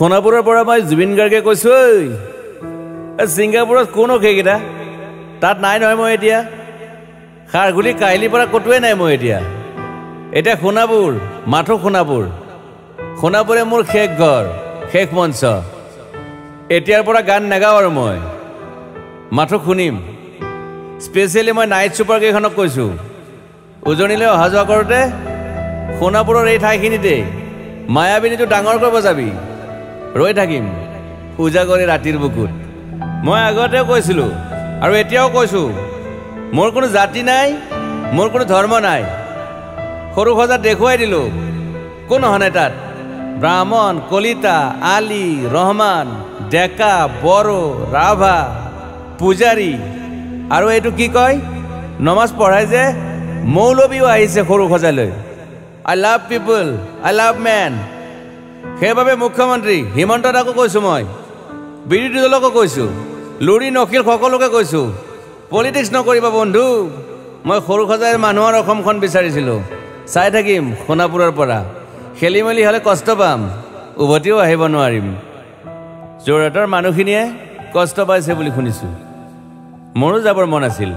সোণাপুৰৰ পৰা মই জুবিন গাৰ্গে কৈছোঁ ঐ ছিংগাপুৰত কোনো সেইকেইটা তাত নাই নহয় মই এতিয়া খাৰঘুলি কাহিলীৰ পৰা ক'তোৱে নাই মই এতিয়া সোণাপুৰ মাথো সোণাপুৰে মোৰ শেষ ঘৰ শেষ মঞ্চ এতিয়াৰ পৰা গান নাগাওঁ আৰু মই মাথো শুনিম স্পেচিয়েলি মই নাইট ছুপাৰ কেইখনক কৈছোঁ উজনিলৈ অহা যোৱা কৰোঁতে সোণাপুৰৰ এই ঠাইখিনিতে মায়াবিনীটো ডাঙৰকৈ বজাবি ৰৈ থাকিম উজাগৰে ৰাতিৰ বুকুত মই আগতেও কৈছিলোঁ আৰু এতিয়াও কৈছোঁ মোৰ কোনো জাতি নাই মোৰ কোনো ধৰ্ম নাই সৰু সজাত দেখুৱাই দিলোঁ কোন অহা নাই তাত ব্ৰাহ্মণ কলিতা আলি ৰহমান ডেকা বড়ো ৰাভা পূজাৰী আৰু এইটো কি কয় নমাজ পঢ়াই যে মৌলবীও আহিছে সৰু সজালৈ I love people I love man সেইবাবে মুখ্যমন্ত্ৰী হিমন্ত দাকো কৈছোঁ মই বিৰোধী দলকো কৈছোঁ লুৰি নকিল সকলোকে কৈছোঁ পলিটিক্স নকৰিবা বন্ধু মই সৰু সজাই মানুহৰ অসমখন বিচাৰিছিলোঁ চাই থাকিম সোণাপুৰৰ পৰা খেলি মেলি হ'লে কষ্ট পাম উভতিও আহিব নোৱাৰিম যোৰহাটৰ মানুহখিনিয়ে কষ্ট পাইছে বুলি শুনিছোঁ মোৰো যাবৰ মন আছিল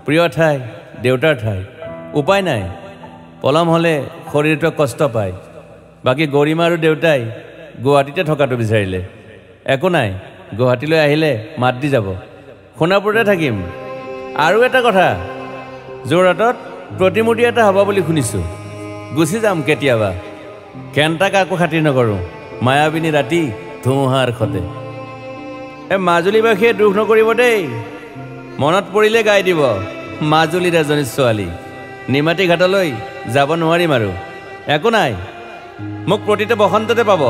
প্ৰিয় ঠাই দেউতাৰ ঠাই উপায় নাই পলম হ'লে শৰীৰটোৱে কষ্ট পায় বাকী গৰিমা আৰু দেউতাই গুৱাহাটীতে থকাটো বিচাৰিলে একো নাই গুৱাহাটীলৈ আহিলে মাত দি যাব সোণাপুৰতে থাকিম আৰু এটা কথা যোৰহাটত প্ৰতিমূৰ্তি এটা হ'ব বুলি শুনিছোঁ গুচি যাম কেতিয়াবা কেণ্টাক আকৌ খাতিৰ নকৰোঁ মায়াবিনী ৰাতি ধুমুহাৰ সতে মাজুলীবাসীয়ে দুখ নকৰিব দেই মনত পৰিলে গাই দিব মাজুলীৰ এজনী ছোৱালী নিমাতী ঘাটলৈ যাব নোৱাৰিম আৰু একো নাই মোক প্ৰতিটো বসন্ততে পাব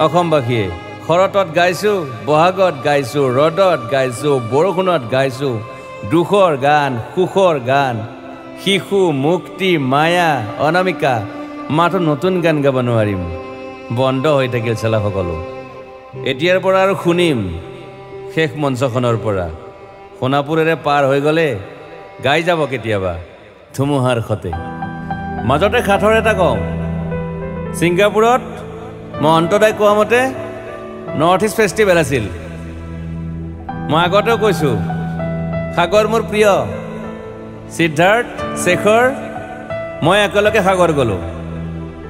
অসমবাসীয়ে শৰতত গাইছোঁ বহাগত গাইছোঁ ৰ'দত গাইছোঁ বৰষুণত গাইছোঁ দুখৰ গান সুখৰ গান শিশু মুক্তি মায়া অনামিকা মাথো নতুন গান গাব নোৱাৰিম বন্ধ হৈ থাকিল চেলা সকলো এতিয়াৰ পৰা আৰু শুনিম শেষ মঞ্চখনৰ পৰা সোণাপুৰেৰে পাৰ হৈ গ'লে গাই যাব কেতিয়াবা ধুমুহাৰ সতে মাজতে সাঁথৰ এটা কওঁ ছিংগাপুৰত মহন্তদাই কোৱা মতে নৰ্থ ইষ্ট ফেষ্টিভেল আছিল মই আগতেও কৈছোঁ সাগৰ মোৰ প্ৰিয় সিদ্ধাৰ্থ শেখৰ মই একেলগে সাগৰ গ'লোঁ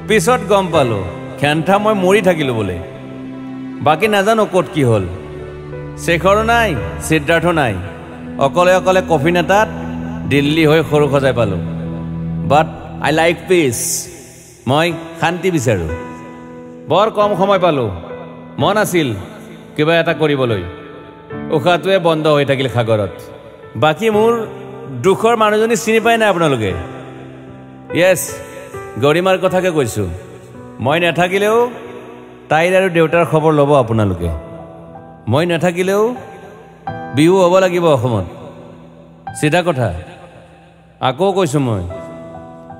পিছত গম পালোঁ খেণ্ঠা মই মৰি থাকিলোঁ বোলে বাকী নাজানো ক'ত কি হ'ল শেখৰো নাই সিদ্ধাৰ্থো নাই অকলে অকলে কফিন এটাত দিল্লী হৈ সৰু সজাই পালোঁ বাট আই লাইক পিচ মই শান্তি বিচাৰোঁ বৰ কম সময় পালোঁ মন আছিল কিবা এটা কৰিবলৈ উশাহটোৱে বন্ধ হৈ থাকিল সাগৰত বাকী মোৰ দুখৰ মানুহজনী চিনি পাই নাই আপোনালোকে য়েছ গৰিমাৰ কথাকে কৈছোঁ মই নাথাকিলেও তাইৰ আৰু দেউতাৰ খবৰ ল'ব আপোনালোকে মই নাথাকিলেও বিহু হ'ব লাগিব অসমত চিধা কথা আকৌ কৈছোঁ মই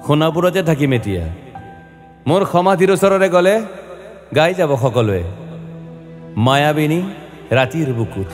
সোণাপুৰতে থাকিম এতিয়া মোৰ সমাধিৰ ওচৰৰে গ'লে গাই যাব সকলোৱে মায়াবিনী ৰাতিৰ বুকুত